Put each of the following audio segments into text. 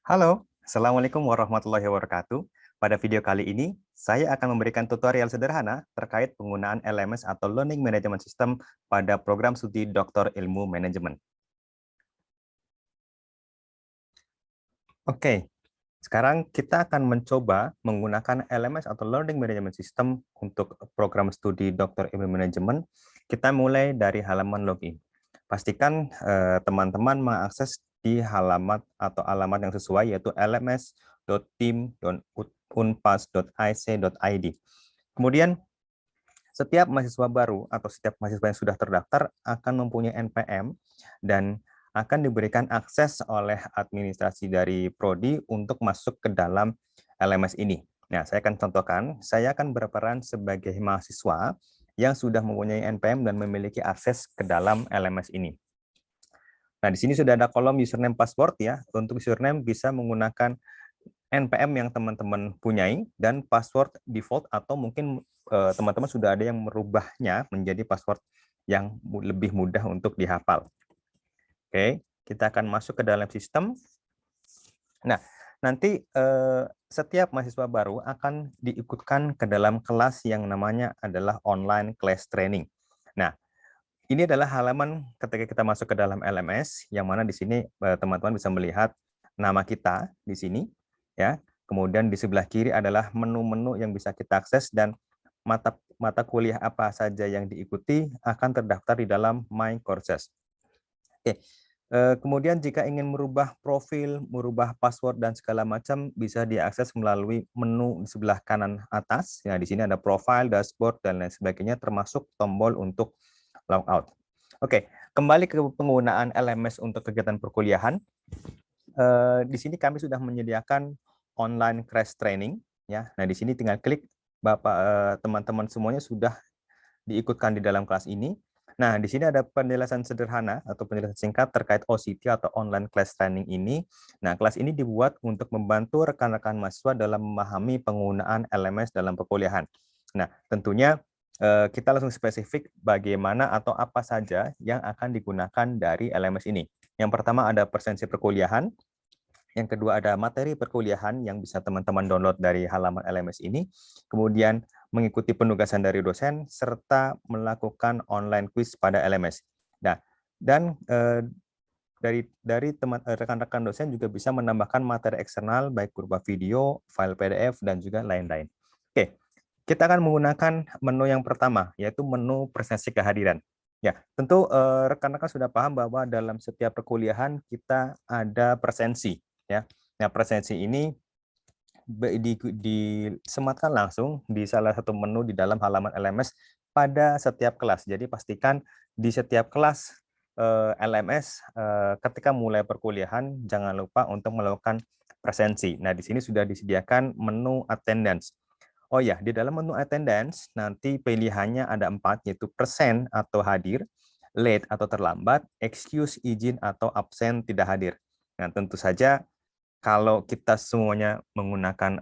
Halo, Assalamualaikum warahmatullahi wabarakatuh. Pada video kali ini, saya akan memberikan tutorial sederhana terkait penggunaan LMS atau Learning Management System pada program studi Doktor Ilmu Manajemen. Oke, sekarang kita akan mencoba menggunakan LMS atau Learning Management System untuk program studi Doktor Ilmu Manajemen. Kita mulai dari halaman login. Pastikan teman-teman mengakses di alamat yang sesuai, yaitu lms.tim.unpas.ic.id. Kemudian setiap mahasiswa baru atau setiap mahasiswa yang sudah terdaftar akan mempunyai NPM dan akan diberikan akses oleh administrasi dari Prodi untuk masuk ke dalam LMS ini. Nah, saya akan contohkan, saya akan berperan sebagai mahasiswa yang sudah mempunyai NPM dan memiliki akses ke dalam LMS ini. Nah, di sini sudah ada kolom username password ya. Untuk username bisa menggunakan NPM yang teman-teman punyai dan password default atau mungkin teman-teman sudah ada yang merubahnya menjadi password yang lebih mudah untuk dihafal. Oke, kita akan masuk ke dalam sistem. Nah, nanti setiap mahasiswa baru akan diikutkan ke dalam kelas yang namanya adalah online class training. Nah, ini adalah halaman ketika kita masuk ke dalam LMS, yang mana di sini teman-teman bisa melihat nama kita di sini, ya. Kemudian di sebelah kiri adalah menu-menu yang bisa kita akses dan mata kuliah apa saja yang diikuti akan terdaftar di dalam My Courses. Oke. Kemudian jika ingin merubah profil, merubah password dan segala macam bisa diakses melalui menu di sebelah kanan atas. Ya, di sini ada profile, dashboard dan lain sebagainya, termasuk tombol untuk logout. Oke, kembali ke penggunaan LMS untuk kegiatan perkuliahan. Di sini kami sudah menyediakan online crash training, ya. Nah, di sini tinggal klik, teman-teman semuanya sudah diikutkan di dalam kelas ini. Nah, di sini ada penjelasan sederhana atau penjelasan singkat terkait OCT atau online class training ini. Nah, kelas ini dibuat untuk membantu rekan-rekan mahasiswa dalam memahami penggunaan LMS dalam perkuliahan. Nah, tentunya kita langsung spesifik bagaimana atau apa saja yang akan digunakan dari LMS ini. Yang pertama ada presensi perkuliahan, yang kedua ada materi perkuliahan yang bisa teman-teman download dari halaman LMS ini, kemudian mengikuti penugasan dari dosen, serta melakukan online quiz pada LMS. Nah, dan dari rekan-rekan dosen juga bisa menambahkan materi eksternal, baik berupa video, file PDF, dan juga lain-lain. Oke, kita akan menggunakan menu yang pertama, yaitu menu presensi kehadiran. Ya, tentu rekan-rekan sudah paham bahwa dalam setiap perkuliahan kita ada presensi. Ya, nah presensi ini disematkan langsung di salah satu menu di dalam halaman LMS pada setiap kelas. Jadi pastikan di setiap kelas LMS ketika mulai perkuliahan jangan lupa untuk melakukan presensi. Nah, di sini sudah disediakan menu attendance. Oh ya, di dalam menu attendance nanti pilihannya ada 4, yaitu present atau hadir, late atau terlambat, excuse izin atau absen tidak hadir. Nah, tentu saja kalau kita semuanya menggunakan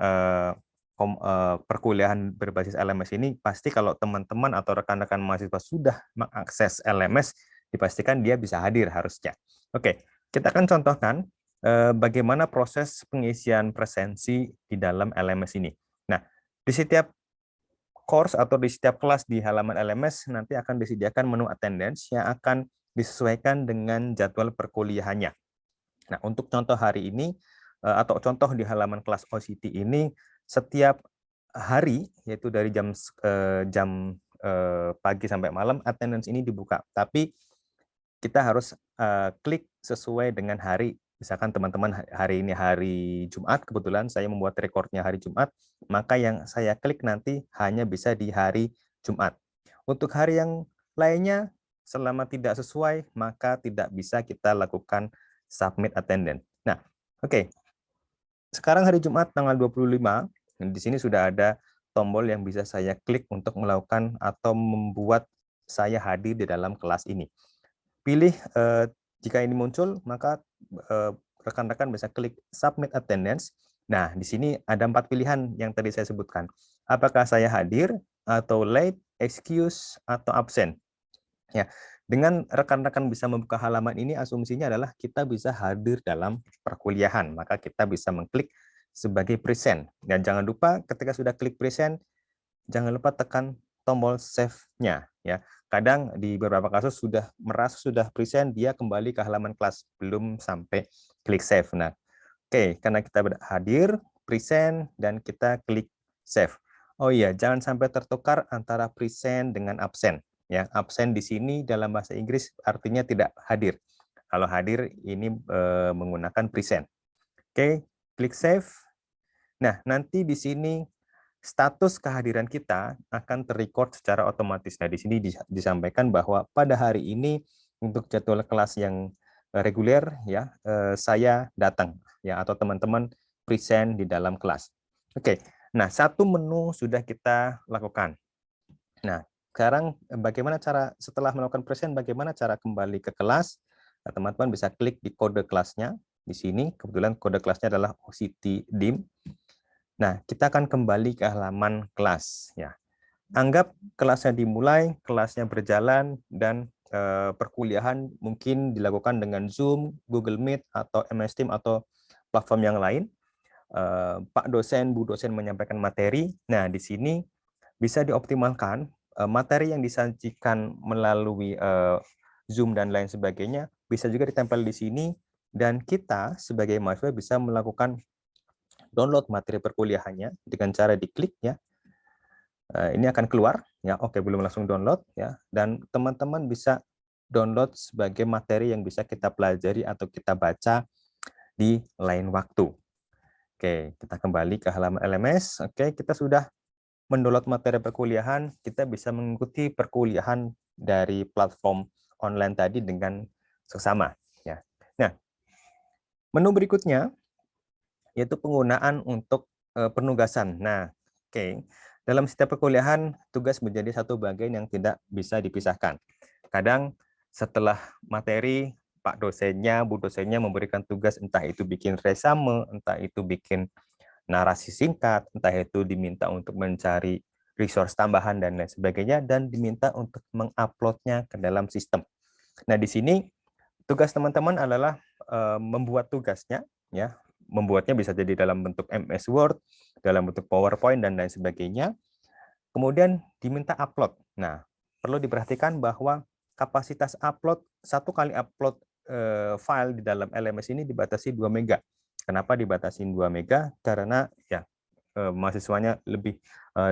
perkuliahan berbasis LMS ini, pasti kalau teman-teman atau rekan-rekan mahasiswa sudah mengakses LMS, dipastikan dia bisa hadir harusnya. Oke, kita akan contohkan bagaimana proses pengisian presensi di dalam LMS ini. Nah, di setiap course atau di setiap kelas di halaman LMS nanti akan disediakan menu attendance yang akan disesuaikan dengan jadwal perkuliahannya. Nah, untuk contoh hari ini atau contoh di halaman kelas OCT ini, setiap hari yaitu dari jam pagi sampai malam attendance ini dibuka. Tapi kita harus klik sesuai dengan hari. Misalkan teman-teman hari ini hari Jumat, kebetulan saya membuat rekornya hari Jumat, maka yang saya klik nanti hanya bisa di hari Jumat. Untuk hari yang lainnya, selama tidak sesuai, maka tidak bisa kita lakukan submit attendance. Nah, oke. Sekarang hari Jumat tanggal 25, di sini sudah ada tombol yang bisa saya klik untuk melakukan atau membuat saya hadir di dalam kelas ini. Pilih jika ini muncul, maka rekan-rekan bisa klik submit attendance. Nah, di sini ada 4 pilihan yang tadi saya sebutkan. Apakah saya hadir, atau late, excuse, atau absent. Ya, Dengan rekan-rekan bisa membuka halaman ini, asumsinya adalah kita bisa hadir dalam perkuliahan. Maka kita bisa mengklik sebagai present. Dan jangan lupa ketika sudah klik present, jangan lupa tekan tombol save-nya. Ya, kadang di beberapa kasus sudah merasa sudah present, dia kembali ke halaman kelas, belum sampai klik save. Nah, oke, karena kita hadir, present, dan kita klik save. Oh iya, jangan sampai tertukar antara present dengan absen. Ya, absen di sini dalam bahasa Inggris artinya tidak hadir. Kalau hadir ini menggunakan present. Oke, klik save. Nah, nanti di sini status kehadiran kita akan terrecord secara otomatis. Nah, di sini disampaikan bahwa pada hari ini untuk jadwal kelas yang reguler ya, saya datang ya, atau teman-teman present di dalam kelas. Oke. Nah, satu menu sudah kita lakukan. Nah, sekarang bagaimana cara setelah melakukan present, bagaimana cara kembali ke kelas? Nah, teman-teman bisa klik di kode kelasnya di sini. Kebetulan kode kelasnya adalah OCT DIM. Nah, kita akan kembali ke halaman kelas ya. Anggap kelasnya dimulai, kelasnya berjalan, dan perkuliahan mungkin dilakukan dengan Zoom, Google Meet, atau MS Teams, atau platform yang lain. Pak dosen, Bu dosen menyampaikan materi. Nah, di sini bisa dioptimalkan materi yang disajikan melalui Zoom dan lain sebagainya, bisa juga ditempel di sini, dan kita sebagai mahasiswa bisa melakukan download materi perkuliahannya dengan cara diklik ya. Ini akan keluar ya. Oke, belum langsung download ya. Dan teman-teman bisa download sebagai materi yang bisa kita pelajari atau kita baca di lain waktu. Oke, kita kembali ke halaman LMS. Oke, kita sudah mendownload materi perkuliahan, kita bisa mengikuti perkuliahan dari platform online tadi dengan seksama ya. Nah, menu berikutnya yaitu penggunaan untuk penugasan. Nah, oke. Dalam setiap perkuliahan, tugas menjadi satu bagian yang tidak bisa dipisahkan. Kadang setelah materi, Pak dosennya, Bu dosennya memberikan tugas, entah itu bikin resume, entah itu bikin narasi singkat, entah itu diminta untuk mencari resource tambahan dan lain sebagainya, dan diminta untuk menguploadnya ke dalam sistem. Nah, di sini tugas teman-teman adalah membuat tugasnya, ya, membuatnya bisa jadi dalam bentuk MS Word, dalam bentuk PowerPoint, dan lain sebagainya. Kemudian diminta upload. Nah, perlu diperhatikan bahwa kapasitas upload, satu kali upload file di dalam LMS ini dibatasi 2 mega. Kenapa dibatasi 2 mega? Karena ya mahasiswanya lebih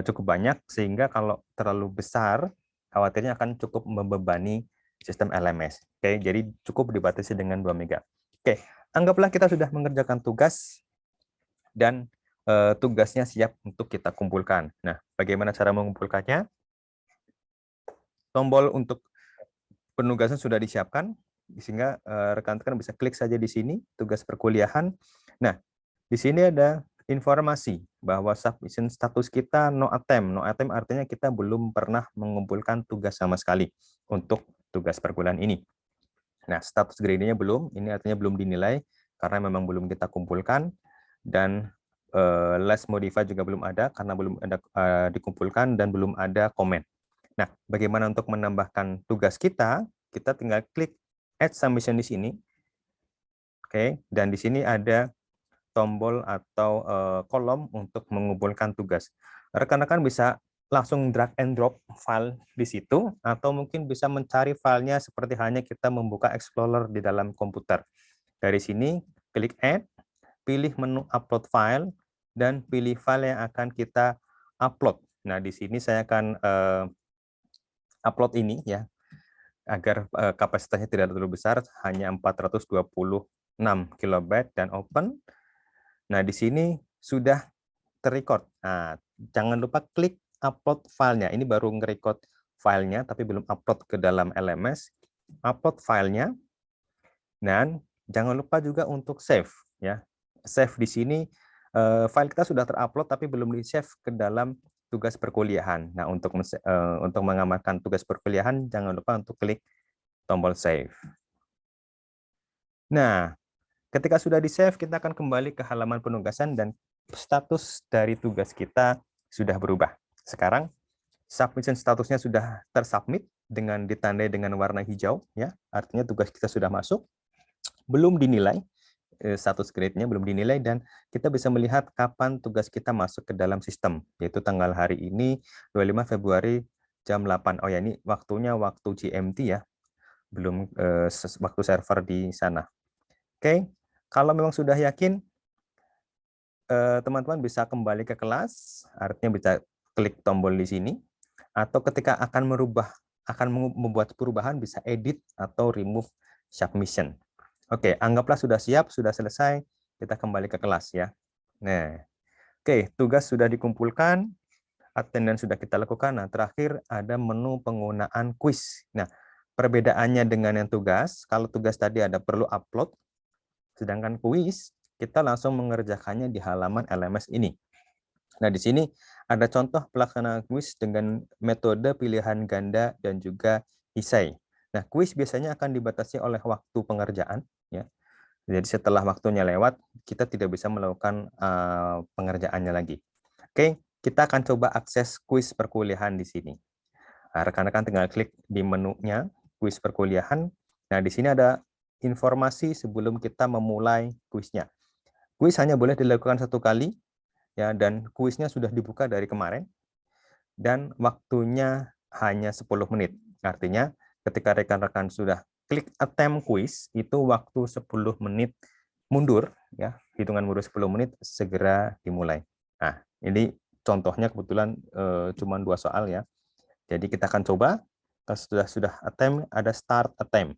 cukup banyak, sehingga kalau terlalu besar, khawatirnya akan cukup membebani sistem LMS. Oke, jadi cukup dibatasi dengan 2 mega. Oke, anggaplah kita sudah mengerjakan tugas dan tugasnya siap untuk kita kumpulkan. Nah, bagaimana cara mengumpulkannya? Tombol untuk penugasan sudah disiapkan, sehingga rekan-rekan bisa klik saja di sini, tugas perkuliahan. Nah, di sini ada informasi bahwa submission status kita no attempt. No attempt artinya kita belum pernah mengumpulkan tugas sama sekali untuk tugas perkuliahan ini. Nah, status grade-nya belum, ini artinya belum dinilai karena memang belum kita kumpulkan, dan last modify juga belum ada karena belum ada dikumpulkan dan belum ada komen. Nah, bagaimana untuk menambahkan tugas kita? Kita tinggal klik add submission di sini. Oke, dan di sini ada tombol atau kolom untuk mengumpulkan tugas. Rekan-rekan bisa langsung drag and drop file di situ, atau mungkin bisa mencari filenya seperti halnya kita membuka Explorer di dalam komputer. Dari sini, klik Add, pilih menu Upload File, dan pilih file yang akan kita upload. Nah, di sini saya akan upload ini ya, agar kapasitasnya tidak terlalu besar, hanya 426 KB dan open. Nah, di sini sudah terrecord. Nah, jangan lupa klik upload filenya. Ini baru nge-record filenya, tapi belum upload ke dalam LMS. Upload filenya, dan jangan lupa juga untuk save. Ya, save di sini file kita sudah terupload, tapi belum di-save ke dalam tugas perkuliahan. Nah, untuk mengamankan tugas perkuliahan, jangan lupa untuk klik tombol save. Nah, ketika sudah di-save, kita akan kembali ke halaman penugasan dan status dari tugas kita sudah berubah. Sekarang, submission statusnya sudah tersubmit, dengan ditandai dengan warna hijau, ya, artinya tugas kita sudah masuk, belum dinilai, status grade-nya belum dinilai, dan kita bisa melihat kapan tugas kita masuk ke dalam sistem, yaitu tanggal hari ini 25 Februari jam 8. Oh ya, ini waktunya waktu GMT ya, belum waktu server di sana. Oke, kalau memang sudah yakin, teman-teman bisa kembali ke kelas, artinya bisa klik tombol di sini, atau ketika akan membuat perubahan bisa edit atau remove submission. Oke, anggaplah sudah siap, sudah selesai, kita kembali ke kelas ya. Nah, oke, tugas sudah dikumpulkan, attendance sudah kita lakukan. Nah, terakhir ada menu penggunaan quiz. Nah, perbedaannya dengan yang tugas, kalau tugas tadi ada perlu upload, sedangkan quiz kita langsung mengerjakannya di halaman LMS ini. Nah, di sini ada contoh pelaksanaan quiz dengan metode pilihan ganda dan juga esai. Nah, quiz biasanya akan dibatasi oleh waktu pengerjaan, ya. Jadi setelah waktunya lewat, kita tidak bisa melakukan pengerjaannya lagi. Oke, kita akan coba akses kuis perkuliahan di sini. Rekan-rekan tinggal klik di menunya kuis perkuliahan. Nah, di sini ada informasi sebelum kita memulai kuisnya. Kuis hanya boleh dilakukan 1 kali, ya, dan kuisnya sudah dibuka dari kemarin, dan waktunya hanya 10 menit. Artinya, ketika rekan-rekan sudah klik attempt quiz, itu waktu 10 menit mundur, ya, hitungan mundur 10 menit segera dimulai. Nah, ini contohnya kebetulan cuma 2 soal ya. Jadi kita akan coba, sudah attempt, ada start attempt.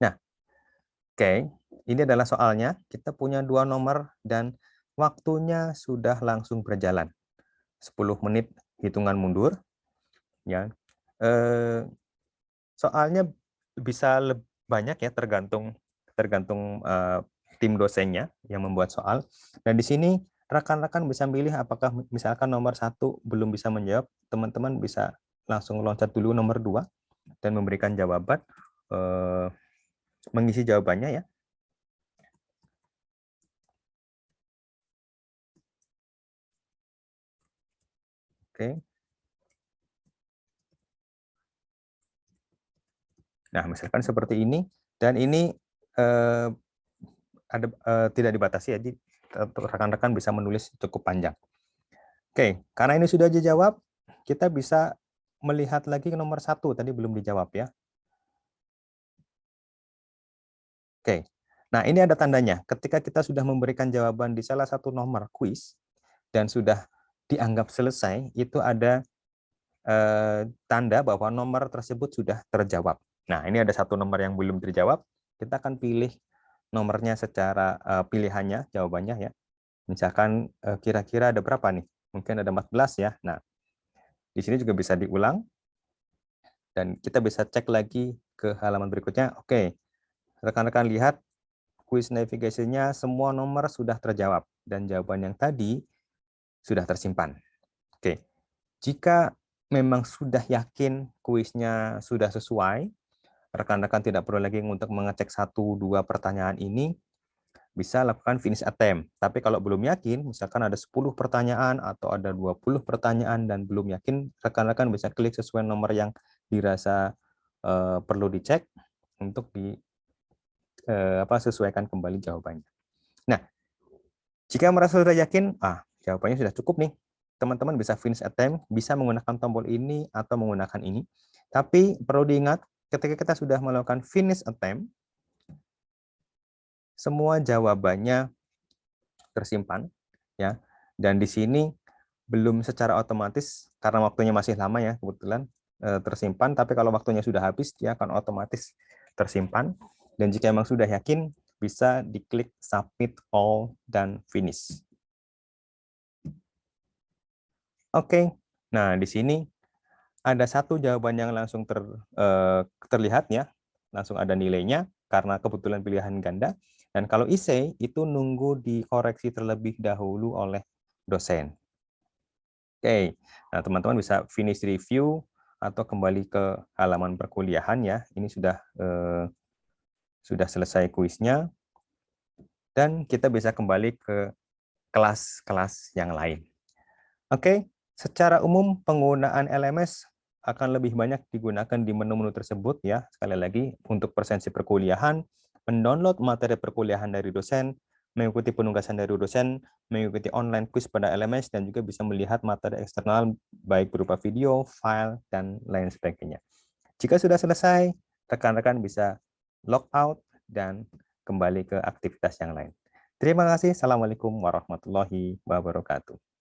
Nah, oke, ini adalah soalnya. Kita punya 2 nomor dan waktunya sudah langsung berjalan. 10 menit hitungan mundur, ya. Soalnya bisa banyak ya, tergantung tim dosennya yang membuat soal. Dan di sini rekan-rekan bisa pilih apakah misalkan nomor 1 belum bisa menjawab, teman-teman bisa langsung loncat dulu nomor 2 dan memberikan jawaban, mengisi jawabannya ya. Oke. Nah, misalkan seperti ini, dan ini tidak dibatasi ya, jadi rekan-rekan bisa menulis cukup panjang. Oke, karena ini sudah dijawab, kita bisa melihat lagi ke nomor 1, tadi belum dijawab ya. Oke, nah ini ada tandanya. Ketika kita sudah memberikan jawaban di salah satu nomor kuis, dan sudah dianggap selesai, itu ada tanda bahwa nomor tersebut sudah terjawab. Nah, ini ada satu nomor yang belum terjawab, kita akan pilih nomornya secara pilihannya, jawabannya ya. Misalkan kira-kira ada berapa nih? Mungkin ada 14 ya. Nah, di sini juga bisa diulang, dan kita bisa cek lagi ke halaman berikutnya. Oke, rekan-rekan lihat kuis navigasinya semua nomor sudah terjawab, dan jawaban yang tadi sudah tersimpan. Oke, jika memang sudah yakin kuisnya sudah sesuai, rekan-rekan tidak perlu lagi untuk mengecek 1-2 pertanyaan ini, bisa lakukan finish attempt. Tapi kalau belum yakin, misalkan ada 10 pertanyaan atau ada 20 pertanyaan dan belum yakin, rekan-rekan bisa klik sesuai nomor yang dirasa perlu dicek untuk sesuaikan kembali jawabannya. Nah, jika merasa sudah yakin, jawabannya sudah cukup nih, teman-teman bisa finish attempt, bisa menggunakan tombol ini atau menggunakan ini. Tapi perlu diingat, ketika kita sudah melakukan finish attempt, semua jawabannya tersimpan, ya. Dan di sini belum secara otomatis, karena waktunya masih lama ya, kebetulan tersimpan. Tapi kalau waktunya sudah habis, dia akan otomatis tersimpan. Dan jika memang sudah yakin, bisa diklik submit all dan finish. Oke, nah di sini ada satu jawaban yang langsung terlihat ya, langsung ada nilainya karena kebetulan pilihan ganda. Dan kalau essay itu nunggu dikoreksi terlebih dahulu oleh dosen. Oke, nah teman-teman bisa finish review atau kembali ke halaman perkuliahan ya. Ini sudah selesai kuisnya, dan kita bisa kembali ke kelas-kelas yang lain. Oke, secara umum penggunaan LMS akan lebih banyak digunakan di menu-menu tersebut ya. Sekali lagi, untuk presensi perkuliahan, mendownload materi perkuliahan dari dosen, mengikuti penugasan dari dosen, mengikuti online quiz pada LMS, dan juga bisa melihat materi eksternal baik berupa video, file, dan lain sebagainya. Jika sudah selesai, rekan-rekan bisa log out dan kembali ke aktivitas yang lain. Terima kasih. Assalamualaikum warahmatullahi wabarakatuh.